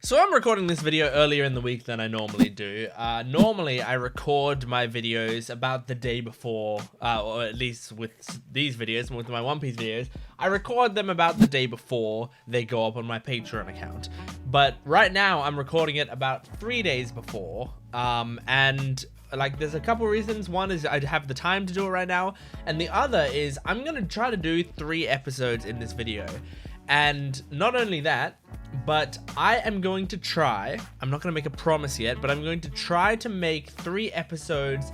So I'm recording this video earlier in the week than I normally do. Normally I record my videos about the day before, or at least with these videos, with my One Piece videos, I record them about the day before they go up on my Patreon account. But right now I'm recording it about 3 days before, and like there's a couple reasons. One is I have the time to do it right now, and the other is I'm gonna try to do 3 episodes in this video. And not only that, but I am going to try, I'm not going to make a promise yet, but I'm going to try to make 3 episodes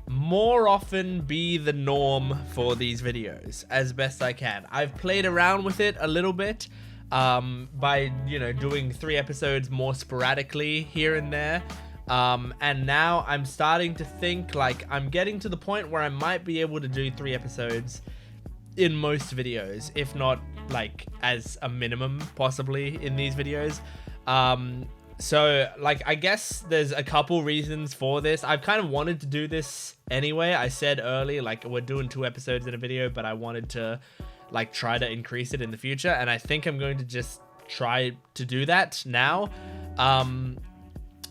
more often be the norm for these videos as best I can. I've played around with it a little bit by, doing 3 episodes more sporadically here and there. And now I'm starting to think like I'm getting to the point where I might be able to do 3 episodes in most videos, if not like as a minimum possibly in these videos. So like I guess there's a couple reasons for this. I've kind of wanted to do this anyway. I said early like we're doing 2 episodes in a video, but I wanted to like try to increase it in the future, and I think I'm going to just try to do that now.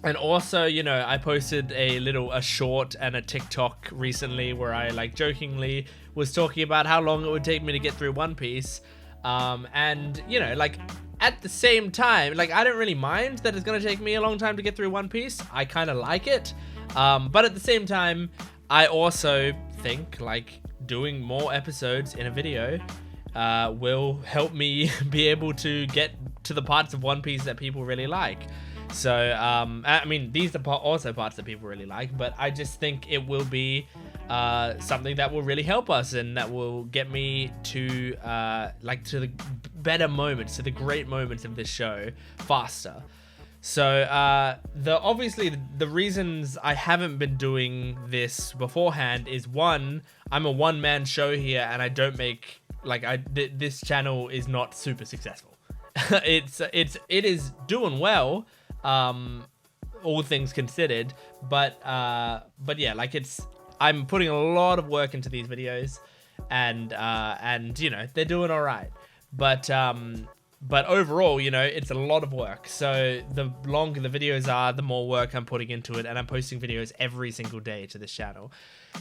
And also, I posted a short and a TikTok recently where I like jokingly was talking about how long it would take me to get through One Piece. And like at the same time, like I don't really mind that it's going to take me a long time to get through One Piece. I kind of like it. But at the same time, I also think like doing more episodes in a video will help me be able to get to the parts of One Piece that people really like. So, I mean, these are also parts that people really like, but I just think it will be something that will really help us and that will get me to to the better moments, to the great moments of this show faster. So, obviously the reasons I haven't been doing this beforehand is, one, I'm a one-man show here and I don't make this channel is not super successful. it is doing well. All things considered, but yeah, like I'm putting a lot of work into these videos, and they're doing all right, but overall, it's a lot of work. So the longer the videos are, the more work I'm putting into it, and I'm posting videos every single day to this channel.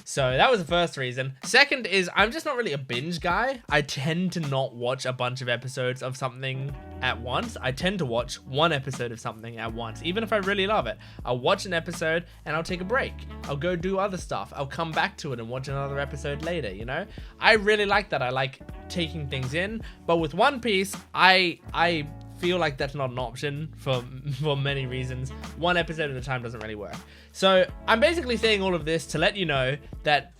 So that was the first reason. Second is I'm just not really a binge guy. I tend to not watch a bunch of episodes of something at once. I tend to watch 1 episode of something at once, even if I really love it. I'll watch an episode and I'll take a break. I'll go do other stuff. I'll come back to it and watch another episode later, I really like that. I like taking things in, but with One Piece, I feel like that's not an option for many reasons. 1 episode at a time doesn't really work. So I'm basically saying all of this to let you know that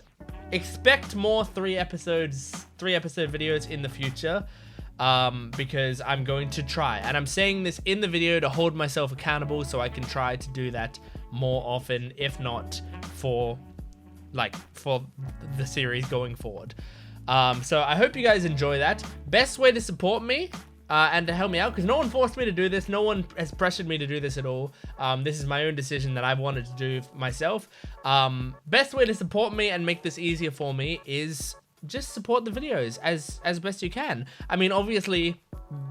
expect more 3 episode videos in the future, because I'm going to try, and I'm saying this in the video to hold myself accountable so I can try to do that more often, if not for the series going forward. So I hope you guys enjoy that. Best way to support me and to help me out, because no one forced me to do this, no one has pressured me to do this at all. This is my own decision that I've wanted to do myself. Best way to support me and make this easier for me is just support the videos as best you can. I mean, obviously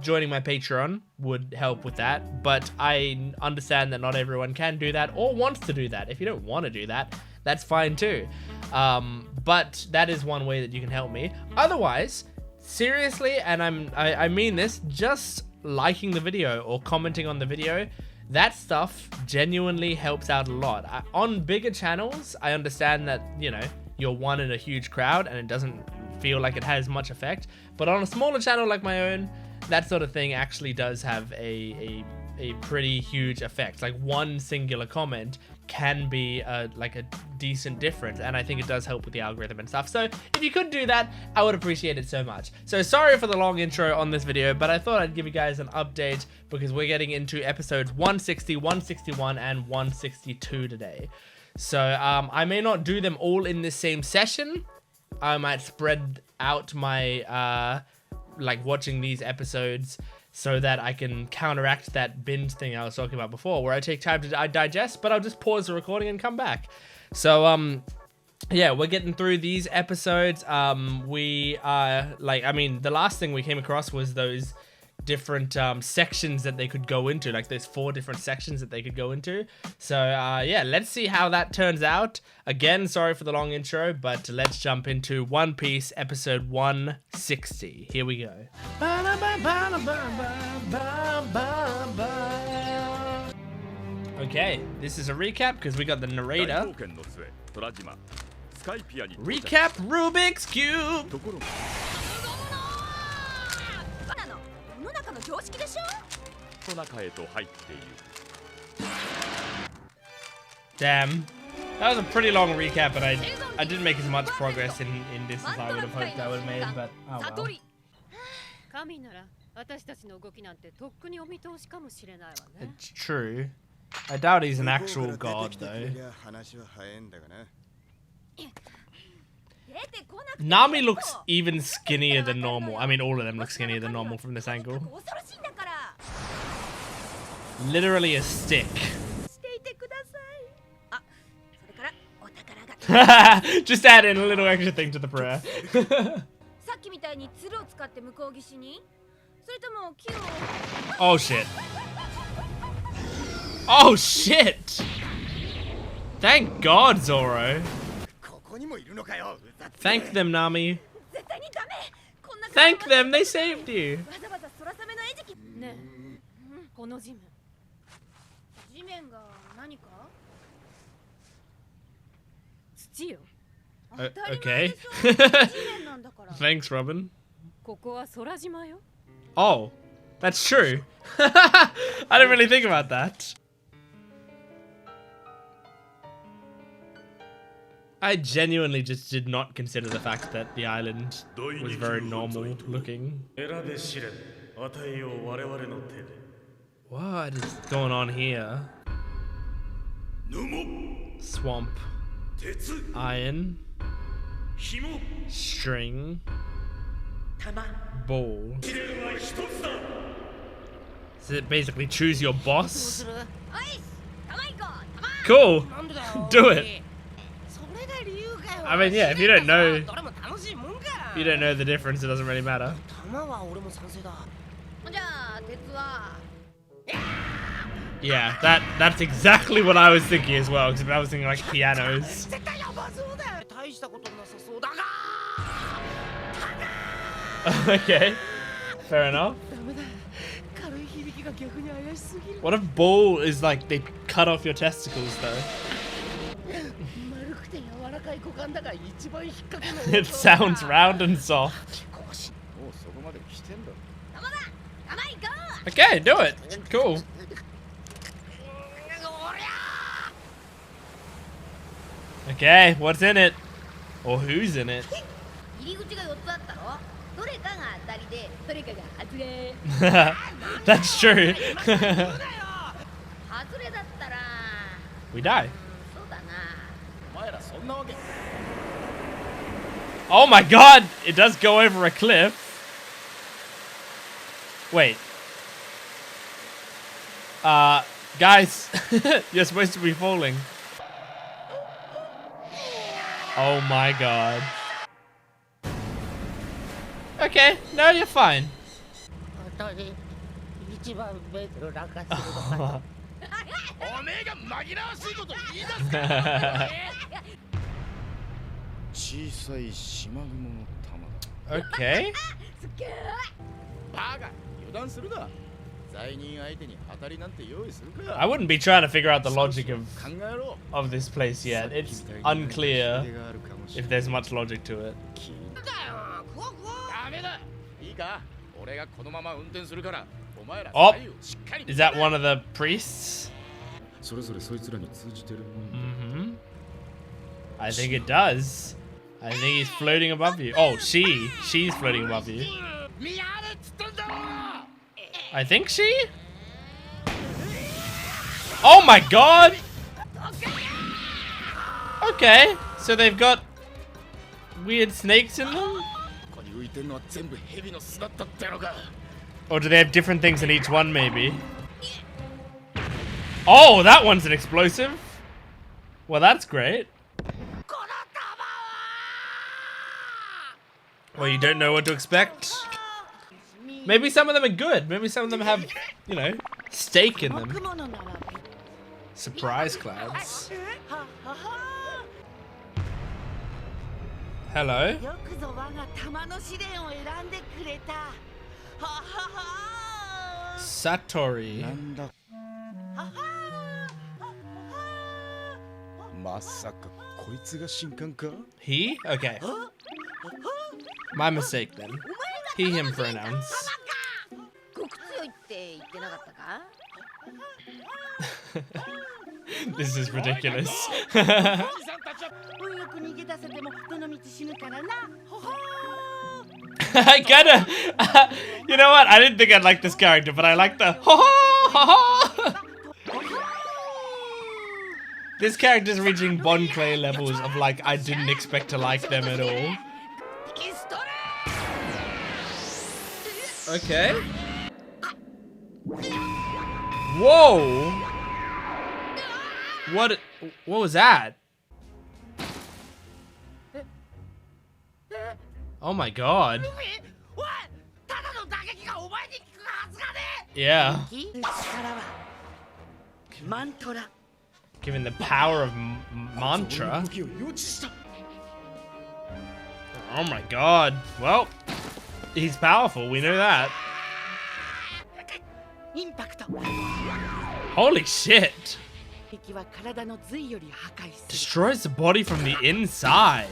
joining my Patreon would help with that, but I understand that not everyone can do that or wants to do that. If you don't want to do that, that's fine too. But that is one way that you can help me. Otherwise, seriously, and I mean this, just liking the video or commenting on the video, that stuff genuinely helps out a lot. On bigger channels, I understand that, you're one in a huge crowd and it doesn't feel like it has much effect. But on a smaller channel like my own, that sort of thing actually does have a pretty huge effect. Like 1 singular comment can be a decent difference, and I think it does help with the algorithm and stuff. So if you could do that, I would appreciate it so much. So sorry for the long intro on this video, but I thought I'd give you guys an update because we're getting into episodes 160, 161, and 162 today. So I may not do them all in this same session. I might spread out my watching these episodes so that I can counteract that binge thing I was talking about before, where I take time to digest, but I'll just pause the recording and come back. So yeah, we're getting through these episodes. We are the last thing we came across was those different sections that they could go into. Like there's 4 different sections that they could go into. So yeah, let's see how that turns out. Again, sorry for the long intro, but let's jump into One Piece episode 160. Here we go. Okay, this is a recap because we got the narrator. Recap Rubik's Cube! Damn. That was a pretty long recap, but I didn't make as much progress in this as I would have hoped I would have made, but oh well. It's true. I doubt he's an actual god, though. Nami looks even skinnier than normal. I mean, all of them look skinnier than normal from this angle. Literally a stick. Just add in a little extra thing to the prayer. Oh shit. Oh shit! Thank God, Zoro. Thank them, Nami. Thank them, they saved you. Okay. Thanks, Robin. Oh, that's true. I didn't really think about that. I genuinely just did not consider the fact that the island was very normal looking. What is going on here? Swamp. Iron. String. Ball. So it basically choose your boss? Cool! Do it! I mean, yeah, if you don't know the difference, it doesn't really matter. Yeah, that's exactly what I was thinking as well, because I was thinking like pianos. Okay, fair enough. What if ball is like they cut off your testicles though? It sounds round and soft. Okay, do it. Cool. Okay, what's in it? Or who's in it? That's true. We die. Oh my god! It does go over a cliff. Wait. Guys, you're supposed to be falling. Oh my god. Okay, no, you're fine. Okay. I wouldn't be trying to figure out the logic of this place yet. It's unclear if there's much logic to it. Oh, is that one of the priests? Mm-hmm. I think it does. I think he's floating above you. Oh, she's floating above you. I think she? Oh my god! Okay, so they've got weird snakes in them? Or do they have different things in each one, maybe? Oh, that one's an explosive. Well, that's great. Well, you don't know what to expect? Maybe some of them are good. Maybe some of them have, you know, steak in them. Surprise clouds. Hello? Satori. He? Okay. My mistake then. He, him pronouns. This is ridiculous. I kinda, you know what? I didn't think I'd like this character, but I like the ha. This character's reaching Bon Clay levels of like I didn't expect to like them at all. Okay. Whoa. What was that? Oh my god. Yeah. Given the power of mantra. Oh my god. Well, he's powerful, we know that. Holy shit. Destroys the body from the inside.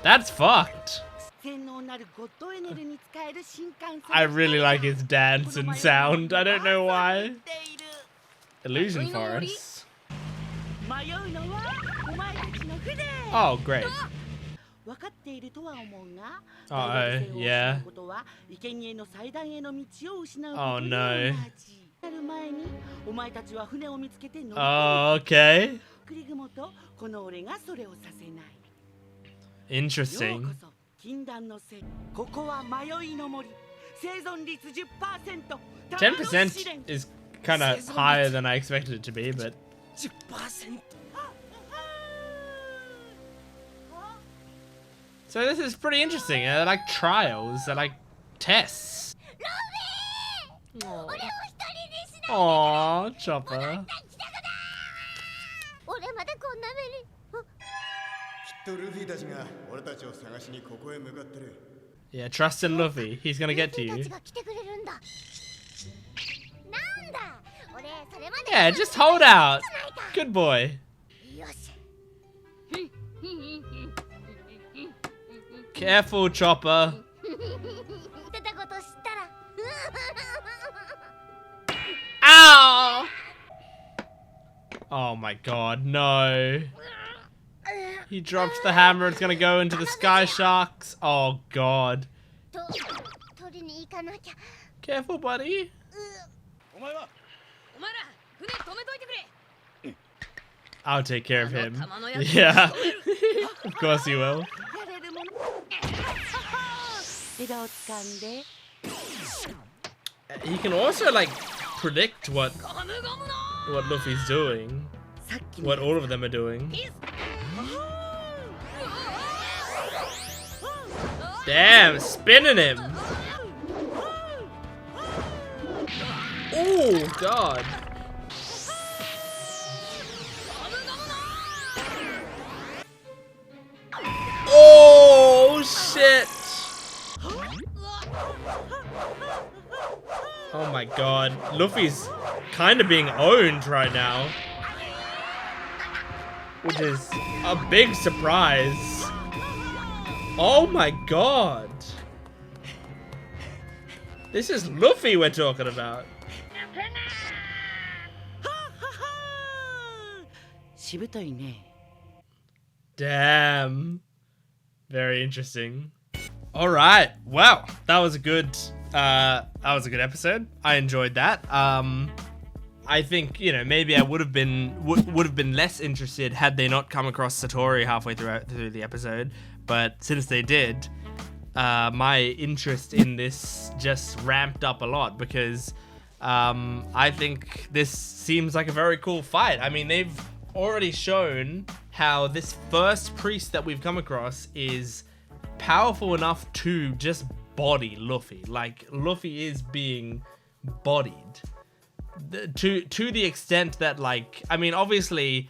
That's fucked. I really like his dance and sound. I don't know why. Illusion Forest. Oh, great. Uh-oh, yeah. Oh, no. Oh, okay. Interesting. 10% is kind of higher than I expected it to be, but... So this is pretty interesting. They're like trials. They're like tests. Aww, Chopper. Yeah, trust in Luffy. He's gonna get to you. Yeah, just hold out. Good boy. Careful, Chopper. Ow! Oh my god, no. He drops the hammer, it's gonna go into the sky sharks. Oh god. Careful, buddy. I'll take care of him. Yeah. Of course you will. He can also like predict what Luffy's doing. What all of them are doing. Damn, spinning him. Oh god. Oh shit. Oh my god. Luffy's kind of being owned right now. Which is a big surprise. Oh my god. This is Luffy we're talking about. Damn. Very interesting. All right. Well, that was a good episode. I enjoyed that. I think, you know, maybe I would have been less interested had they not come across Satori halfway through the episode. But since they did, my interest in this just ramped up a lot because I think this seems like a very cool fight. I mean, they've already shown how this first priest that we've come across is powerful enough to just body Luffy. Like, Luffy is being bodied to the extent that, like, I mean, obviously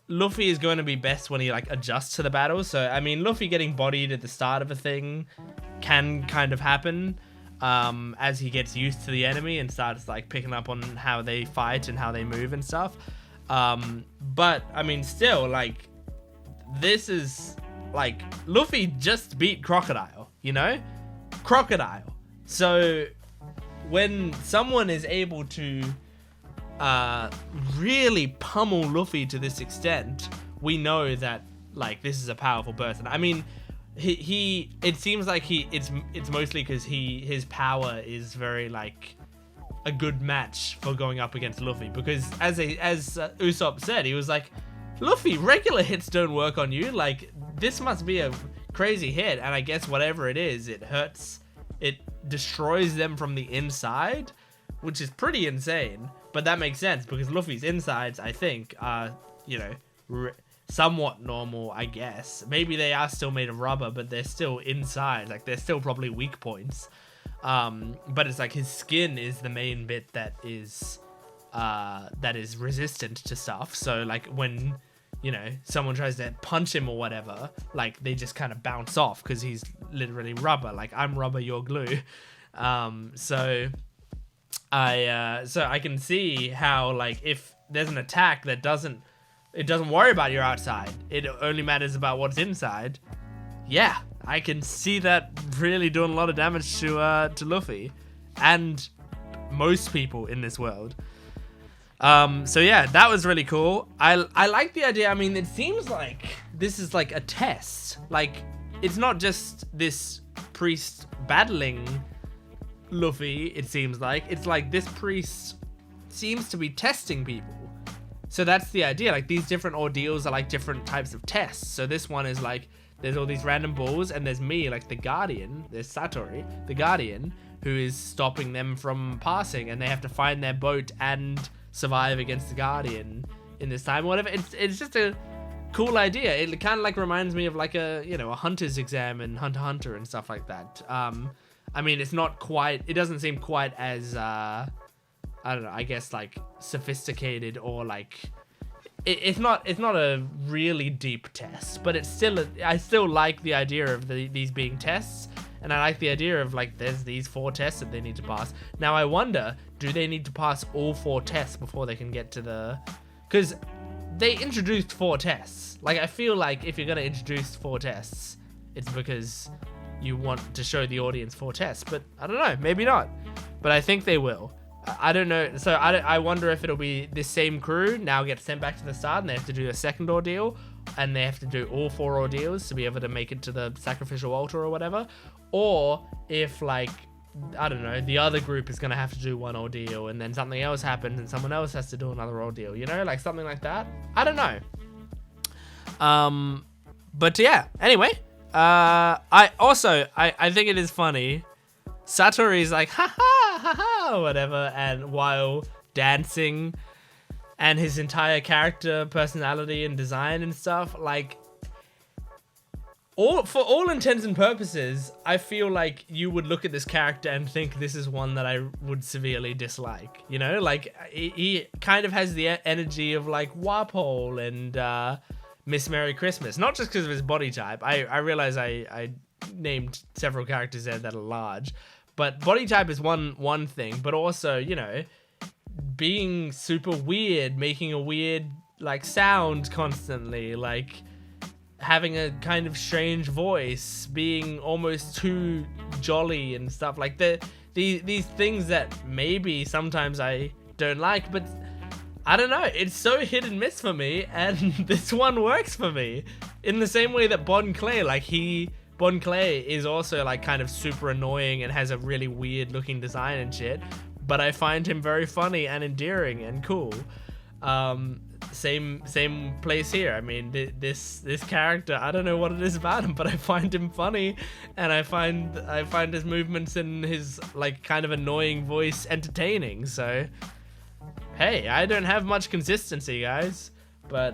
Luffy is going to be best when he like adjusts to the battle. So I mean, Luffy getting bodied at the start of a thing can kind of happen as he gets used to the enemy and starts like picking up on how they fight and how they move and stuff. But I mean, still, like, this is like, Luffy just beat Crocodile, you know? Crocodile. So when someone is able to really pummel Luffy to this extent, we know that, like, this is a powerful person. I mean, he it seems like it's mostly because his power is very, like, a good match for going up against Luffy, because as Usopp said, he was like, Luffy, regular hits don't work on you, like, this must be a crazy hit, and I guess whatever it is, it hurts, it destroys them from the inside, which is pretty insane. But that makes sense, because Luffy's insides, I think, are, you know, somewhat normal, I guess. Maybe they are still made of rubber, but they're still inside. Like, they're still probably weak points. But it's like his skin is the main bit that is resistant to stuff. So, like, when, you know, someone tries to punch him or whatever, like, they just kind of bounce off because he's literally rubber. Like, I'm rubber, you're glue. So I can see how, like, if there's an attack that doesn't worry about your outside, it only matters about what's inside. Yeah, I can see that really doing a lot of damage to Luffy and most people in this world. So yeah, that was really cool. I like the idea. I mean, it seems like this is like a test. Like, it's not just this priest battling Luffy, it seems like. It's like this priest seems to be testing people. So that's the idea. Like, these different ordeals are like different types of tests. So this one is like, there's all these random bulls, and there's me, like the Guardian. There's Satori, the Guardian, who is stopping them from passing, and they have to find their boat and survive against the Guardian in this time or whatever. It's just a cool idea. It kind of like reminds me of like a, you know, a hunter's exam in Hunter x Hunter and stuff like that. I mean, it's not quite, it doesn't seem quite as I don't know, I guess, like, sophisticated, or like, it's not a really deep test, but it's still I still like the idea of these being tests, and I like the idea of, like, there's these 4 tests that they need to pass. Now I wonder, do they need to pass all 4 tests before they can get to the, because they introduced 4 tests. Like, I feel like if you're gonna introduce 4 tests, it's because you want to show the audience 4 tests, but I don't know, maybe not, but I think they will. I don't know. So I wonder if it'll be this same crew now get sent back to the start, and they have to do a second ordeal, and they have to do all 4 ordeals to be able to make it to the sacrificial altar or whatever. Or if, like, I don't know, the other group is going to have to do 1 ordeal, and then something else happens and someone else has to do another ordeal, you know, like something like that. I don't know. But yeah, anyway, I think it is funny. Satori's like, ha ha, ha ha, whatever, and while dancing, and his entire character, personality, and design and stuff, like, for all intents and purposes, I feel like you would look at this character and think this is one that I would severely dislike, you know? Like, he kind of has the energy of, like, Warpole and Miss Merry Christmas, not just because of his body type. I realize I named several characters there that are large, but body type is one thing, but also, you know, being super weird, making a weird, like, sound constantly, like, having a kind of strange voice, being almost too jolly and stuff, like these things that maybe sometimes I don't like, but I don't know, it's so hit and miss for me, and this one works for me in the same way that Bon Clay, like, Bon Clay is also, like, kind of super annoying and has a really weird looking design and shit, but I find him very funny and endearing and cool. Same place here. I mean, this character, I don't know what it is about him, but I find him funny, and I find his movements and his, like, kind of annoying voice entertaining. So hey, I don't have much consistency, guys, but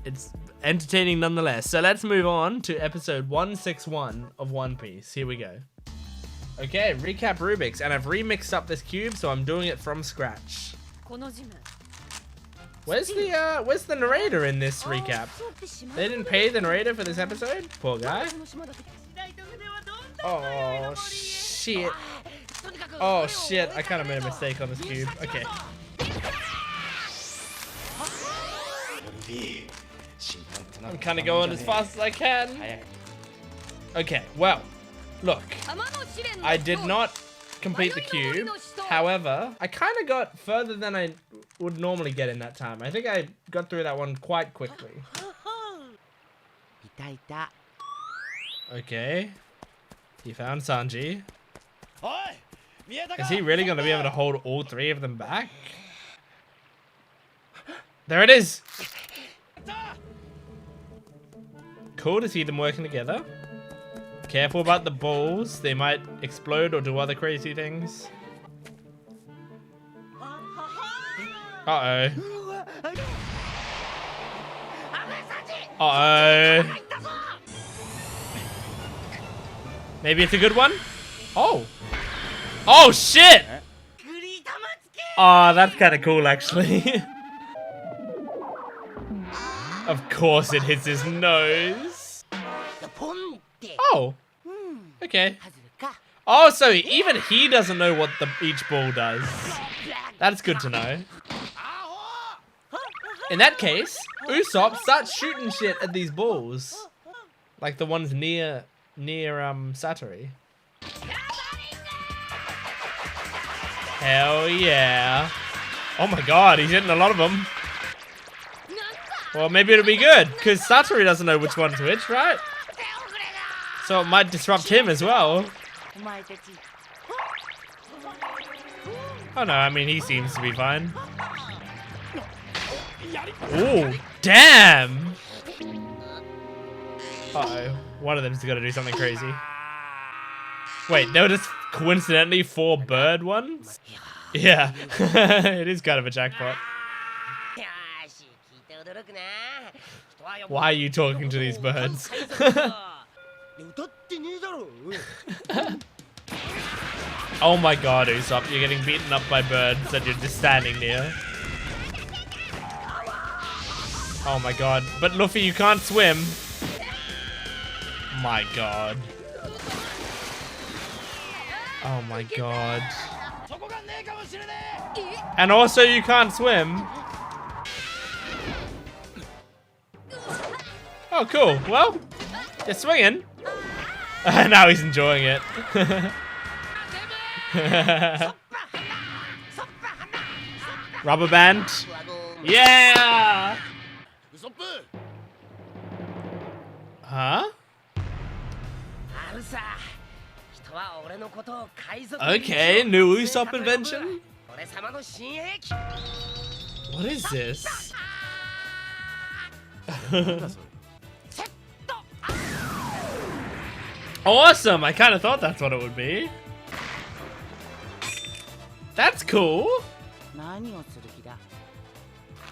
it's entertaining nonetheless. So let's move on to episode 161 of One Piece. Here we go. Okay, recap Rubik's, and I've remixed up this cube, so I'm doing it from scratch. Where's the narrator in this recap? They didn't pay the narrator for this episode? Poor guy. Oh shit. Oh shit, I kind of made a mistake on this cube. Okay. I'm kind of going as fast as I can. Okay, well, look. I did not complete the cube. However, I kind of got further than I would normally get in that time. I think I got through that one quite quickly. Okay. He found Sanji. Is he really going to be able to hold all three of them back? There it is! Cool to see them working together. Careful about the balls. They might explode or do other crazy things. Uh-oh. Uh-oh. Maybe it's a good one? Oh. Oh, shit! Oh, that's kind of cool, actually. Of course it hits his nose. Oh. Okay. Oh, so even he doesn't know what each ball does. That's good to know. In that case, Usopp starts shooting shit at these balls. Like the ones near Satori. Hell yeah. Oh my god, he's hitting a lot of them. Well, maybe it'll be good, because Satori doesn't know which one's which, right? So it might disrupt him as well. Oh no, I mean, he seems to be fine. Ooh, damn! Uh-oh. One of them's gotta do something crazy. Wait, they were just coincidentally 4 bird ones? Yeah, it is kind of a jackpot. Why are you talking to these birds? Oh my god, Usopp, you're getting beaten up by birds that you're just standing near. Oh my god. But Luffy, you can't swim. My god. Oh my god. And also you can't swim. Oh cool. Well, you're swinging. Now he's enjoying it. Rubber band. Yeah! Huh? Okay, new Usopp invention? What is this? Awesome! I kind of thought that's what it would be. That's cool.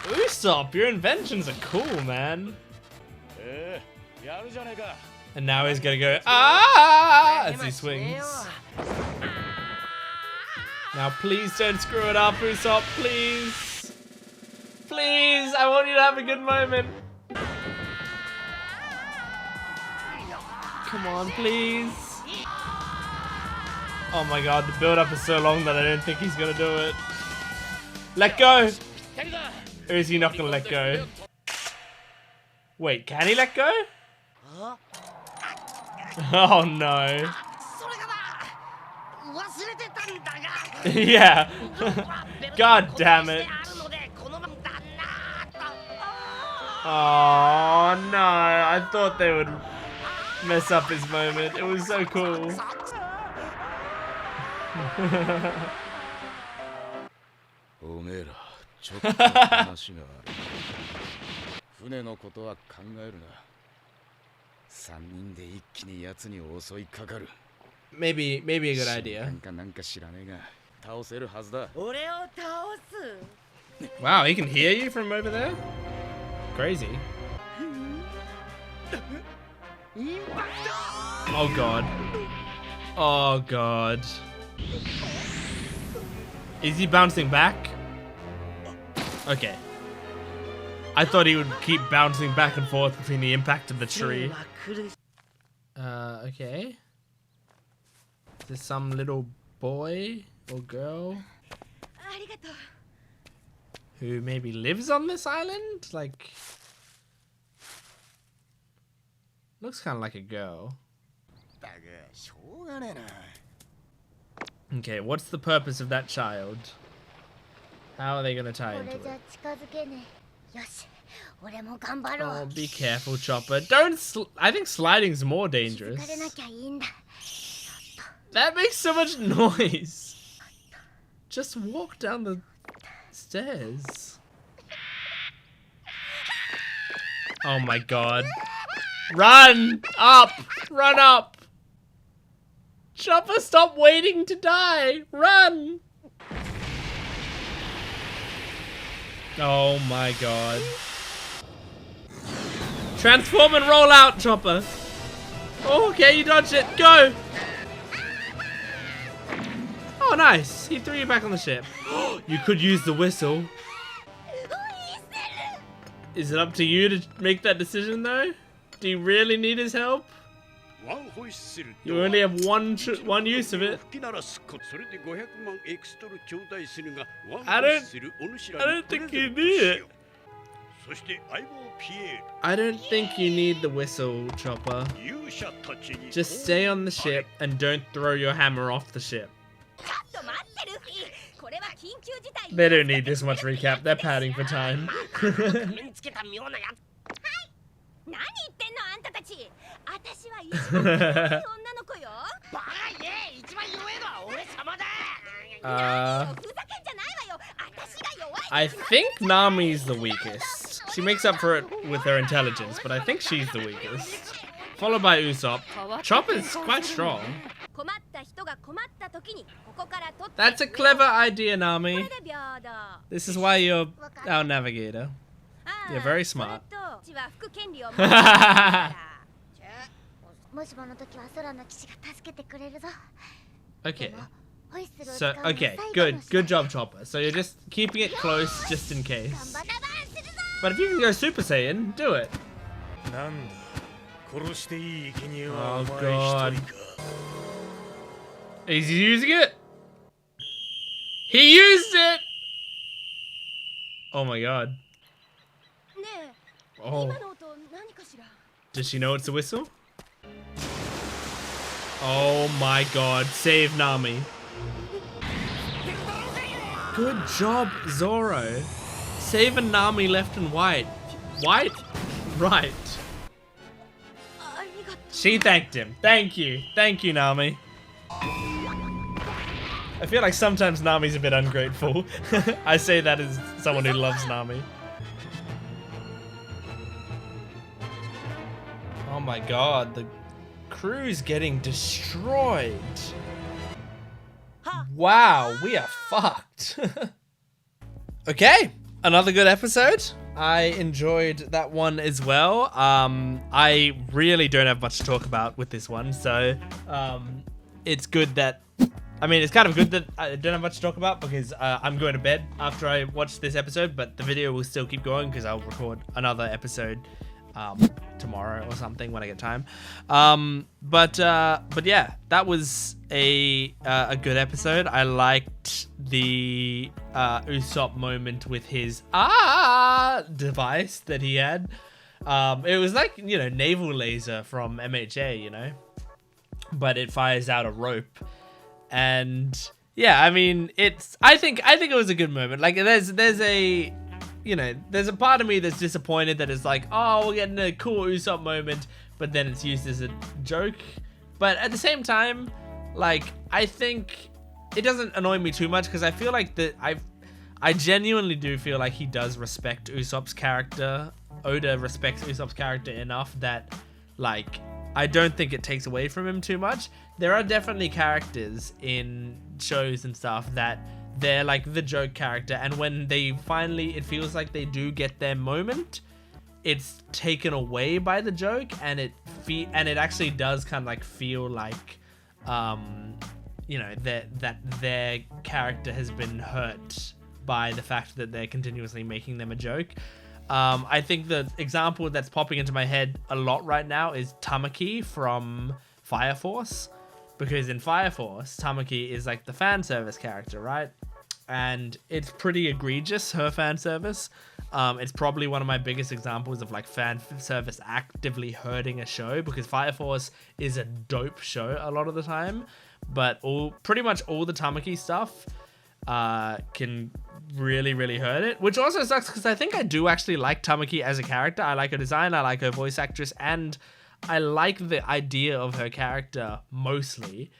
Usopp, your inventions are cool, man. And now he's gonna go as he swings. Now please don't screw it up, Usopp, please. Please, I want you to have a good moment. Come on, please. Oh my god, the build-up is so long that I don't think he's gonna do it. Let go! Or is he not gonna let go? Wait, can he let go? Oh no. Yeah. God damn it. Oh no, I thought they would mess up his moment. It was so cool. Maybe a good idea. Wow, he can hear you from over there? Crazy. Oh god. Oh god. Is he bouncing back? Okay. I thought he would keep bouncing back and forth between the impact of the tree. Okay. Is this some little boy or girl who maybe lives on this island? Like, looks kind of like a girl. Okay, what's the purpose of that child? How are they gonna tie into it? Oh, be careful, Chopper. Don't I think sliding's more dangerous. That makes so much noise. Just walk down the stairs. Oh my god. Run up! Run up! Chopper, stop waiting to die! Run! Oh my god. Transform and roll out, Chopper. Oh, okay, you dodged it. Go! Oh, nice. He threw you back on the ship. You could use the whistle. Is it up to you to make that decision, though? Do you really need his help? You only have one use of it. I don't think you need it. I don't think you need the whistle, Chopper. Just stay on the ship and don't throw your hammer off the ship. They don't need this much recap. They're padding for time. I think Nami's the weakest. She makes up for it with her intelligence, but I think she's the weakest. Followed by Usopp. Chopper's quite strong. That's a clever idea, Nami. This is why you're our navigator. You're very smart. Okay. So, okay, good job, Chopper. So you're just keeping it close just in case. But if you can go Super Saiyan, do it. Oh god. Is he using it? He used it! Oh my god. Oh. Does she know it's a whistle? Oh my god. Save Nami. Good job, Zoro. Saving Nami left and right. Right? Right. She thanked him. Thank you. Thank you, Nami. I feel like sometimes Nami's a bit ungrateful. I say that as someone who loves Nami. Oh my god, the crew's getting destroyed. Wow, we are fucked. Okay, another good episode. I enjoyed that one as well. I really don't have much to talk about with this one, so it's good that... I mean, it's kind of good that I don't have much to talk about because I'm going to bed after I watch this episode, but the video will still keep going because I'll record another episode tomorrow or something when I get time. But yeah, that was a good episode. I liked the Usopp moment with his device that he had. It was like, you know, naval laser from MHA, you know, but it fires out a rope. And yeah, I mean, I think it was a good moment. Like there's a, you know, there's a part of me that's disappointed that it's like, oh, we're getting a cool Usopp moment, but then it's used as a joke. But at the same time, like, I think it doesn't annoy me too much because I feel like I genuinely do feel like he does respect Usopp's character. Oda respects Usopp's character enough that, like, I don't think it takes away from him too much. There are definitely characters in shows and stuff that they're like the joke character, and when they finally, it feels like they do get their moment, it's taken away by the joke, and it actually does kind of like feel like, you know, that their character has been hurt by the fact that they're continuously making them a joke. I think the example that's popping into my head a lot right now is Tamaki from Fire Force, because in Fire Force, Tamaki is like the fan service character, right? And it's pretty egregious, her fan service. It's probably one of my biggest examples of like fan service actively hurting a show, because Fire Force is a dope show a lot of the time, but pretty much all the Tamaki stuff can really hurt it, which also sucks because I think I do actually like Tamaki as a character. I like her design, I like her voice actress, and I like the idea of her character mostly.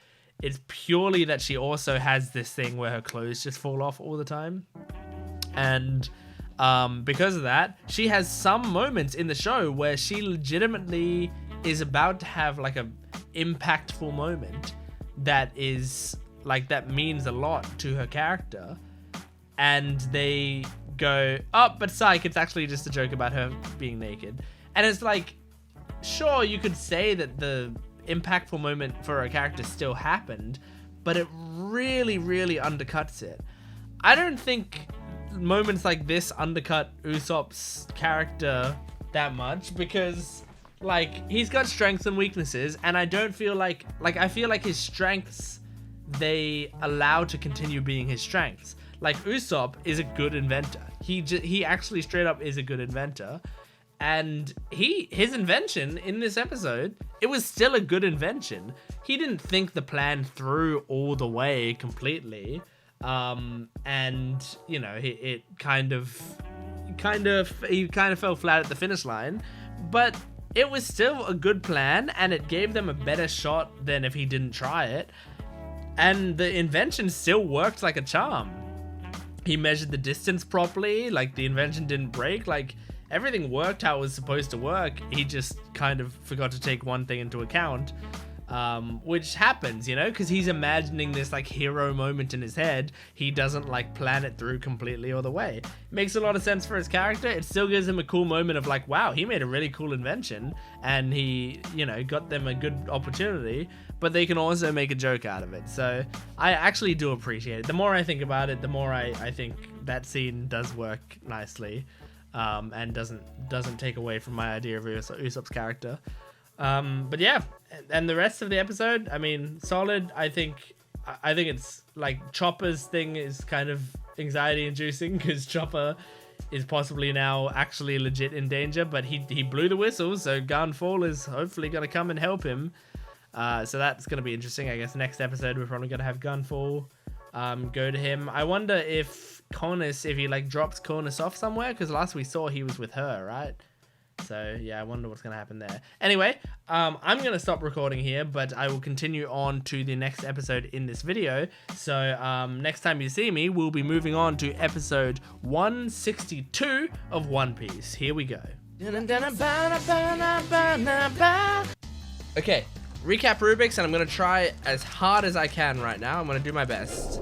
It's purely that she also has this thing where her clothes just fall off all the time, and because of that, she has some moments in the show where she legitimately is about to have like a impactful moment that is like, that means a lot to her character, and they go, oh, but psych, it's actually just a joke about her being naked. And it's like, sure, you could say that the impactful moment for her character still happened, but it really undercuts it. I don't think moments like this undercut Usopp's character that much, because like, he's got strengths and weaknesses, and I don't feel like I feel like his strengths, they allow to continue being his strengths. Like, Usopp is a good inventor. He actually straight up is a good inventor. And his invention in this episode, it was still a good invention. He didn't think the plan through all the way completely. And, you know, he kind of fell flat at the finish line. But it was still a good plan, and it gave them a better shot than if he didn't try it. And the invention still worked like a charm. He measured the distance properly, like the invention didn't break, like everything worked how it was supposed to work. He just kind of forgot to take one thing into account, which happens, you know, because he's imagining this like hero moment in his head. He doesn't like plan it through completely all the way. Makes a lot of sense for his character. It still gives him a cool moment of like, wow, he made a really cool invention, and he, you know, got them a good opportunity, but they can also make a joke out of it. So I actually do appreciate it. The more I think about it, the more I think that scene does work nicely, and doesn't take away from my idea of Usopp's character. But yeah, and the rest of the episode, I mean, solid. I think it's like Chopper's thing is kind of anxiety inducing, because Chopper is possibly now actually legit in danger, but he blew the whistle, so Gunfall is hopefully going to come and help him. So that's going to be interesting. I guess next episode we're probably going to have Gunfall go to him. I wonder if he like drops Cornus off somewhere, because last we saw he was with her, right? So yeah, I wonder what's going to happen there. Anyway, I'm going to stop recording here, but I will continue on to the next episode in this video. So next time you see me, we'll be moving on to episode 162 of One Piece. Here we go. Okay, recap Rubik's, and I'm going to try as hard as I can right now. I'm going to do my best.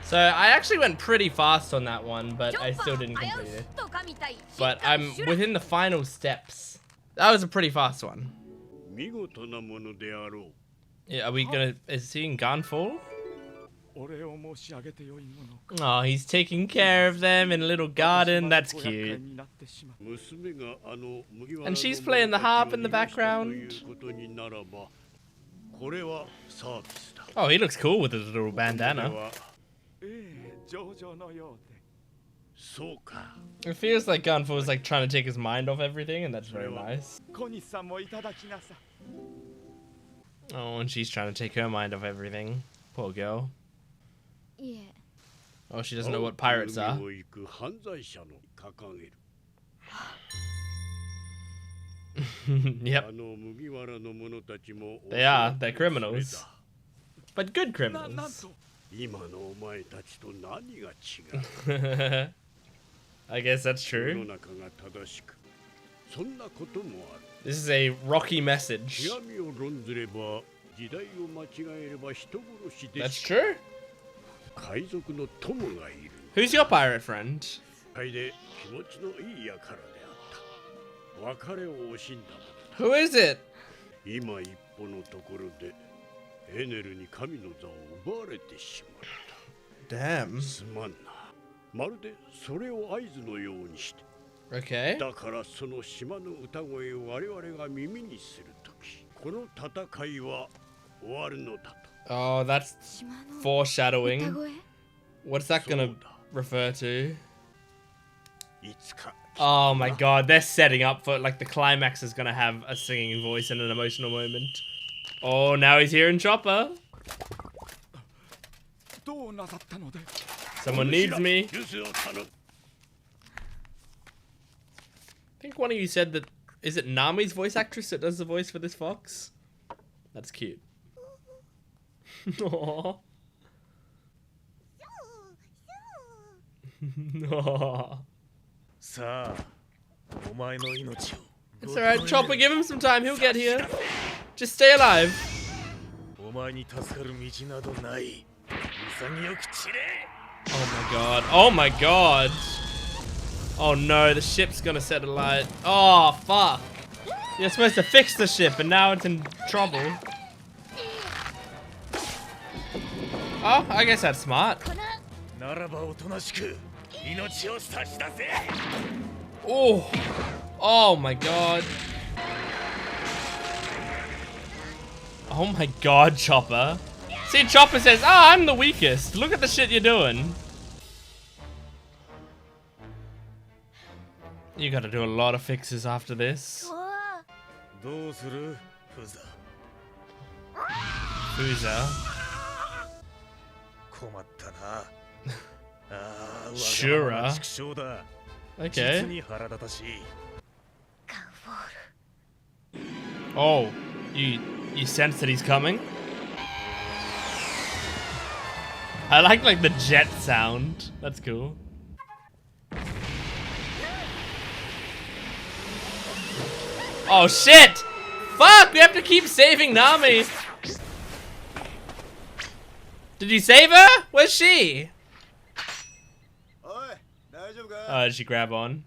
So I actually went pretty fast on that one, but I still didn't complete it. But I'm within the final steps. That was a pretty fast one. Yeah, are we gonna... Is he in Gunfall? Oh, he's taking care of them in a little garden. That's cute. And she's playing the harp in the background. Oh, he looks cool with his little bandana. It feels like Gunfall is like trying to take his mind off everything, and that's very nice. Oh, and she's trying to take her mind off everything. Poor girl. Oh, she doesn't know what pirates are. Yep. They are. They're criminals. But good criminals. I guess that's true. This is a rocky message. That's true. Who's your pirate friend? Who is it? Damn. Okay. Oh, that's foreshadowing. What's that gonna refer to? Oh my god, they're setting up for, like, the climax is gonna have a singing voice and an emotional moment. Oh, now he's here in Chopper. Someone needs me. I think one of you said that, is it Nami's voice actress that does the voice for this fox? That's cute. Aww. Aww. It's alright, Chopper, give him some time, he'll get here. Just stay alive. Oh my god, oh my god. Oh no, the ship's gonna set alight. Oh fuck. You're supposed to fix the ship and now it's in trouble. Oh, I guess that's smart. Oh, oh my god. Oh my god, Chopper. See, Chopper says, "Ah, I'm the weakest. Look at the shit you're doing." You gotta do a lot of fixes after this. Fuza. Shura. Okay. Oh, you sense that he's coming? I like the jet sound. That's cool. Oh shit! Fuck! We have to keep saving Nami. Did you save her? Where's she? Did she grab on?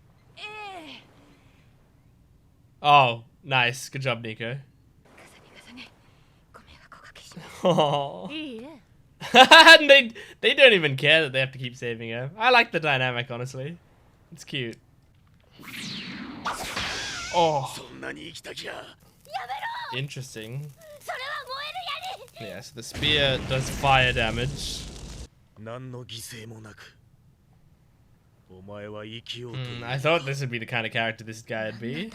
Oh, nice. Good job, Nico. Oh. And they don't even care that they have to keep saving her. I like the dynamic, honestly. It's cute. Oh. Interesting. Yeah, so the spear does fire damage. I thought this would be the kind of character this guy would be.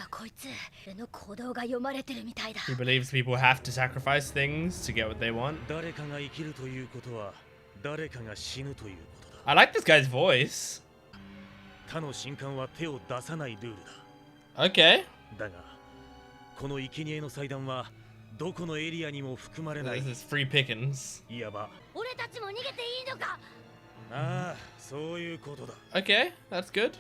He believes people have to sacrifice things to get what they want. I like this guy's voice. Okay. This is free pickings. Okay, that's good.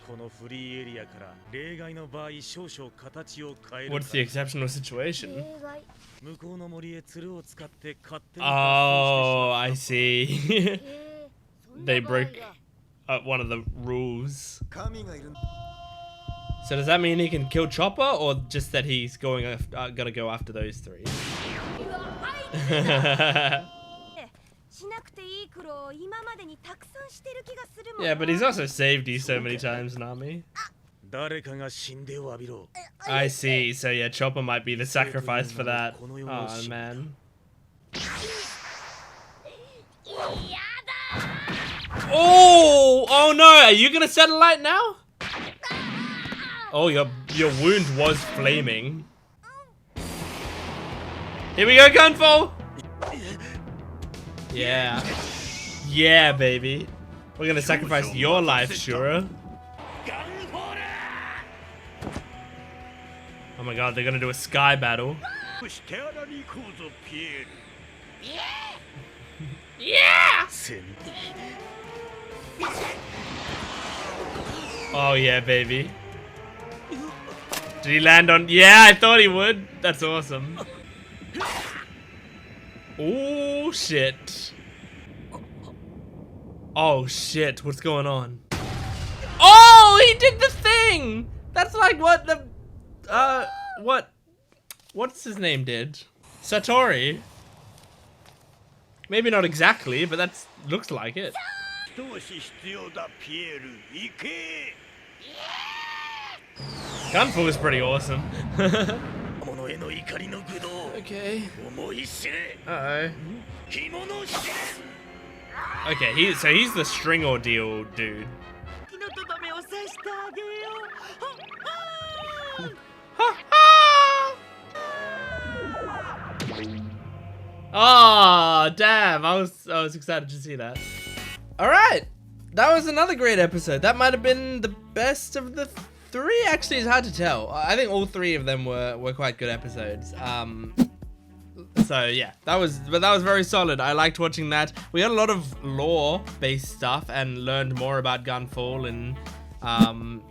What's the exceptional situation? Oh, I see. They broke one of the rules. So does that mean he can kill Chopper, or just that he's gonna go after those three? Yeah, but he's also saved you so many times, Nami. I see. So yeah, Chopper might be the sacrifice for that. Oh man. Oh! Oh no! Are you gonna set a light now? Oh, your wound was flaming. Here we go, Gunfall! Yeah. Yeah, baby. We're gonna sacrifice your life, Shura. Oh my god, they're gonna do a sky battle. Yeah! Oh yeah, baby. Did he land on? Yeah, I thought he would. That's awesome. Oh shit. Oh shit, what's going on? Oh, he did the thing! That's like what the, what's his name did? Satori. Maybe not exactly, but that's, looks like it. Gunfu is pretty awesome. Okay. Uh-oh. Okay, so he's the string ordeal dude. Oh, damn. I was excited to see that. All right. That was another great episode. That might have been the best of the three. Actually, it's hard to tell. I think all three of them were quite good episodes. So yeah, that was very solid. I liked watching that. We had a lot of lore-based stuff and learned more about Gunfall and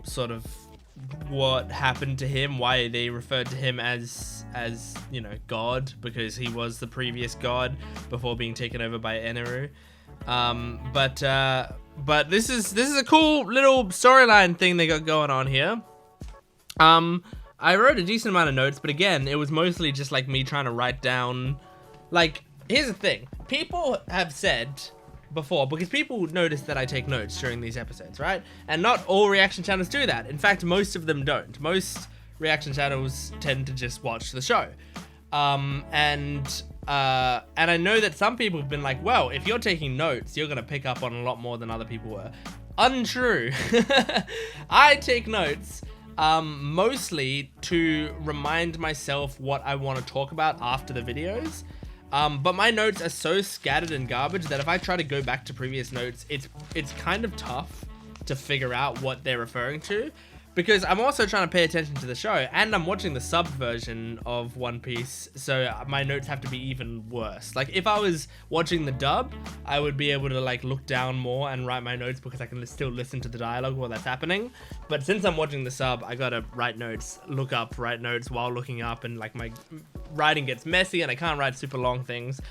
sort of what happened to him, why they referred to him as you know, God, because he was the previous god before being taken over by Eneru. But this is a cool little storyline thing they got going on here. I wrote a decent amount of notes, but again, it was mostly just like me trying to write down, like, here's the thing. People have said before, because people notice that I take notes during these episodes, right? And not all reaction channels do that. In fact, most of them don't. Most reaction channels tend to just watch the show. And I know that some people have been like, well, if you're taking notes, you're gonna pick up on a lot more than other people were. Untrue. I take notes mostly to remind myself what I want to talk about after the videos. But my notes are so scattered and garbage that if I try to go back to previous notes, it's kind of tough to figure out what they're referring to, because I'm also trying to pay attention to the show, and I'm watching the sub version of One Piece, so my notes have to be even worse. Like, if I was watching the dub, I would be able to like look down more and write my notes because I can still listen to the dialogue while that's happening. But since I'm watching the sub, I gotta write notes, look up, write notes while looking up, and like my writing gets messy and I can't write super long things.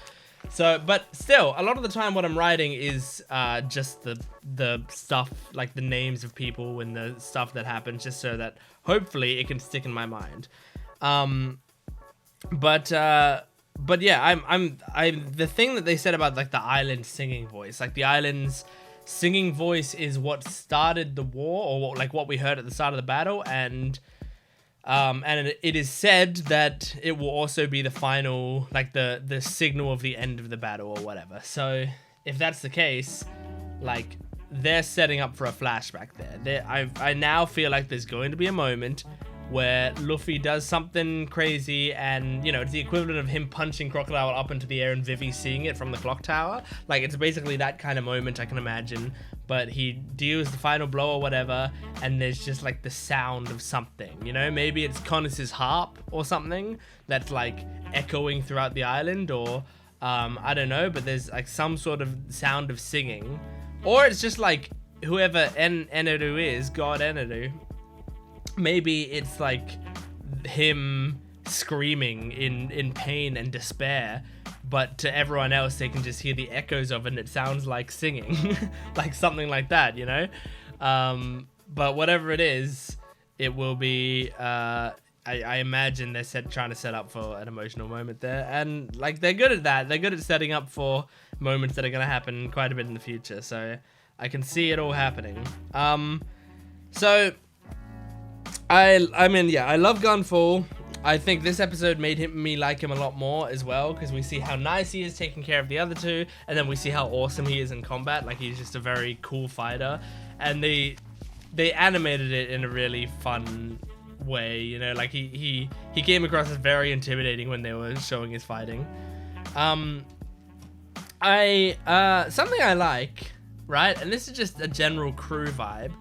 So, but still, a lot of the time what I'm writing is just the stuff, like the names of people and the stuff that happens, just so that hopefully it can stick in my mind. But yeah, I'm the thing that they said about like the island singing voice, like the island's singing voice is what started the war, or like what we heard at the start of the battle, and it is said that it will also be the final, like the signal of the end of the battle or whatever. So if that's the case, like they're setting up for a flashback there. I now feel like there's going to be a moment where Luffy does something crazy, and you know, it's the equivalent of him punching Crocodile up into the air and Vivi seeing it from the clock tower. Like, it's basically that kind of moment, I can imagine. But he deals the final blow or whatever, and there's just like the sound of something, you know? Maybe it's Conus's harp or something that's like echoing throughout the island, or I don't know, but there's like some sort of sound of singing. Or it's just like whoever Eneru is, God Eneru. Maybe it's like him screaming in pain and despair, but to everyone else they can just hear the echoes of it and it sounds like singing. Like something like that, you know? But whatever it is, it will be, I imagine they're trying to set up for an emotional moment there, and like they're good at that. They're good at setting up for moments that are going to happen quite a bit in the future, so I can see it all happening. So I mean, yeah, I love Gunfall. I think this episode made me like him a lot more as well, because we see how nice he is taking care of the other two, and then we see how awesome he is in combat. Like, he's just a very cool fighter, and they animated it in a really fun way, you know? Like, he came across as very intimidating when they were showing his fighting. Something I like, right? And this is just a general crew vibe.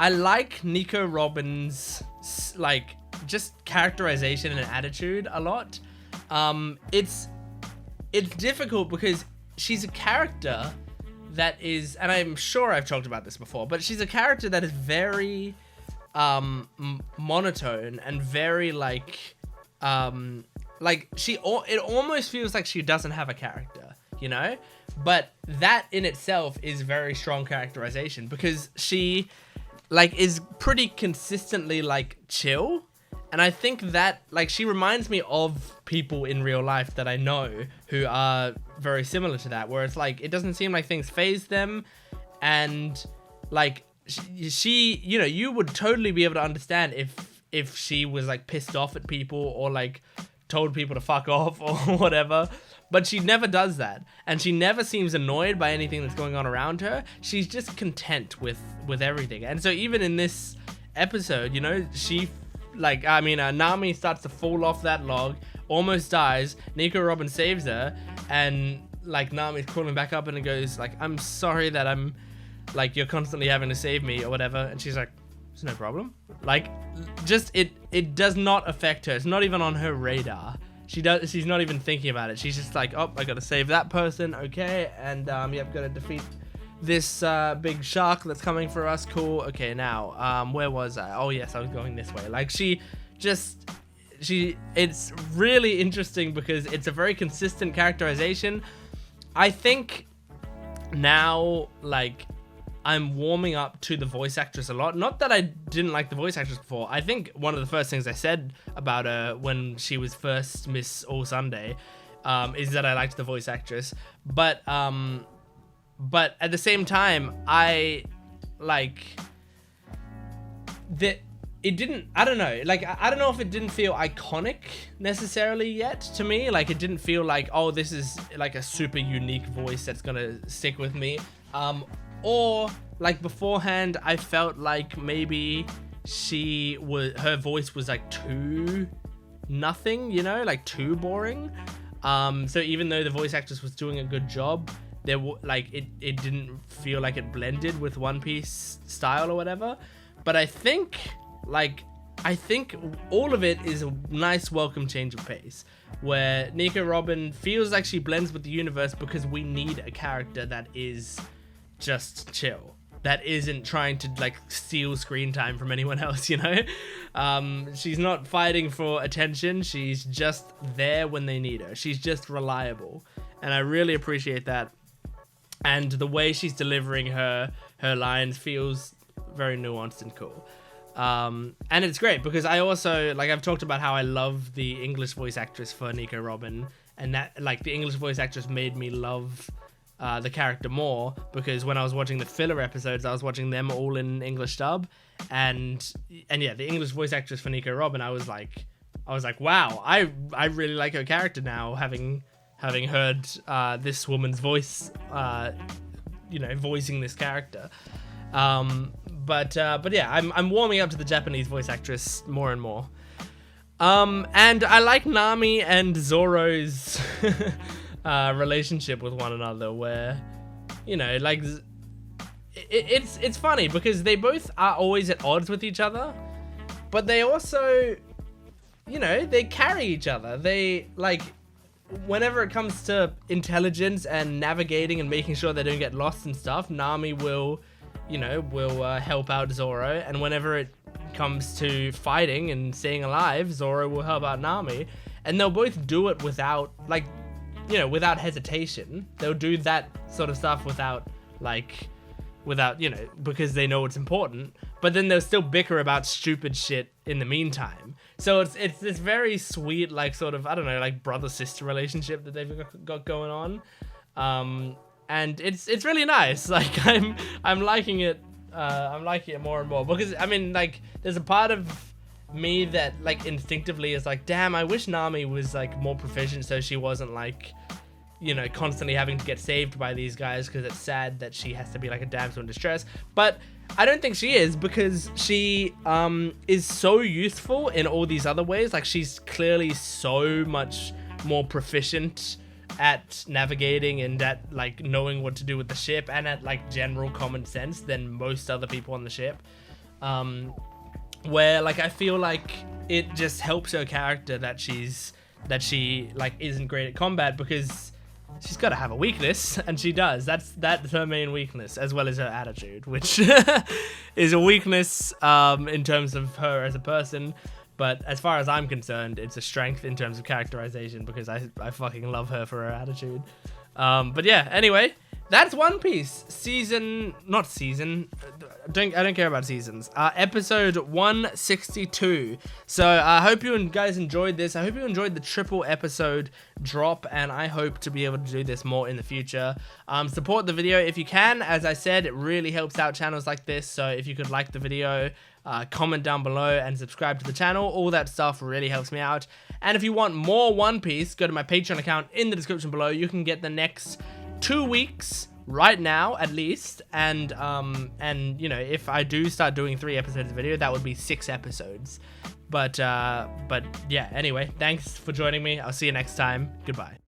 I like Nico Robin's, like, just characterization and attitude a lot. It's difficult because she's a character that is, and I'm sure I've talked about this before, but she's a character that is very monotone and very, like, like it almost feels like she doesn't have a character, you know? But that in itself is very strong characterization, because she like is pretty consistently like chill. And I think that like she reminds me of people in real life that I know who are very similar to that, where it's like it doesn't seem like things faze them, and like she you know, you would totally be able to understand if she was like pissed off at people or like told people to fuck off or whatever. But she never does that, and she never seems annoyed by anything that's going on around her. She's just content with everything. And so even in this episode, you know, she like, I mean, Nami starts to fall off that log, almost dies. Nico Robin saves her, and like Nami's crawling back up, and it goes like, I'm sorry that I'm like, you're constantly having to save me or whatever. And she's like, it's no problem. Like, just it does not affect her. It's not even on her radar. She's not even thinking about it. She's just like, oh, I gotta save that person, okay, and yep, gotta defeat this big shark that's coming for us. Cool. Okay, now where was I? Oh yes, I was going this way. Like it's really interesting because it's a very consistent characterization. I think now, like, I'm warming up to the voice actress a lot. Not that I didn't like the voice actress before. I think one of the first things I said about her when she was first Miss All Sunday is that I liked the voice actress. But at the same time, I like that it didn't, I don't know, like, I don't know if it didn't feel iconic necessarily yet to me. Like, it didn't feel like, oh, this is like a super unique voice that's gonna stick with me. Or like beforehand, I felt like maybe her voice was like too nothing, you know, like too boring. So even though the voice actress was doing a good job, like it didn't feel like it blended with One Piece style or whatever. But I think all of it is a nice welcome change of pace, where Nico Robin feels like she blends with the universe because we need a character that is just chill, that isn't trying to like steal screen time from anyone else, you know. She's not fighting for attention. She's just there when they need her. She's just reliable, and I really appreciate that. And the way she's delivering her lines feels very nuanced and cool. And it's great because I also, like, I've talked about how I love the English voice actress for Nico Robin, and that, like, the English voice actress made me love the character more, because when I was watching the filler episodes, I was watching them all in English dub, and yeah, the English voice actress for Nico Robin, I was like, wow, I really like her character now, having heard this woman's voice, you know, voicing this character. But yeah, I'm warming up to the Japanese voice actress more and more. And I like Nami and Zoro's relationship with one another, where, you know, like, it's funny because they both are always at odds with each other, but they also, you know, they carry each other. They, like, whenever it comes to intelligence and navigating and making sure they don't get lost and stuff, Nami will, you know, help out Zoro, and whenever it comes to fighting and staying alive, Zoro will help out Nami, and they'll both do it without, like, you know, without hesitation. They'll do that sort of stuff without, you know, because they know it's important, but then they'll still bicker about stupid shit in the meantime. So it's this very sweet, like, sort of, I don't know, like, brother-sister relationship that they've got going on. And it's really nice. Like, I'm liking it. I'm liking it more and more, because, I mean, like, there's a part of me that, like, instinctively is like, damn, I wish Nami was, like, more proficient, so she wasn't, like, you know, constantly having to get saved by these guys, because it's sad that she has to be like a damsel in distress. But I don't think she is, because she is so useful in all these other ways. Like, she's clearly so much more proficient at navigating and at, like, knowing what to do with the ship, and at, like, general common sense than most other people on the ship. Where, like, I feel like it just helps her character that she like isn't great at combat, because she's got to have a weakness, and she does. That's her main weakness, as well as her attitude, which is a weakness in terms of her as a person. But as far as I'm concerned, it's a strength in terms of characterization because I fucking love her for her attitude. But yeah, anyway, that's One Piece not season. I don't care about seasons. Episode 162. So I hope you guys enjoyed this. I hope you enjoyed the triple episode drop, and I hope to be able to do this more in the future. Support the video if you can. As I said, it really helps out channels like this. So if you could like the video, comment down below and subscribe to the channel. All that stuff really helps me out. And if you want more One Piece, go to my Patreon account in the description below. You can get the next 2 weeks right now at least, and you know, if I do start doing 3 episodes of video, that would be 6 episodes. But yeah, anyway, thanks for joining me. I'll see you next time. Goodbye.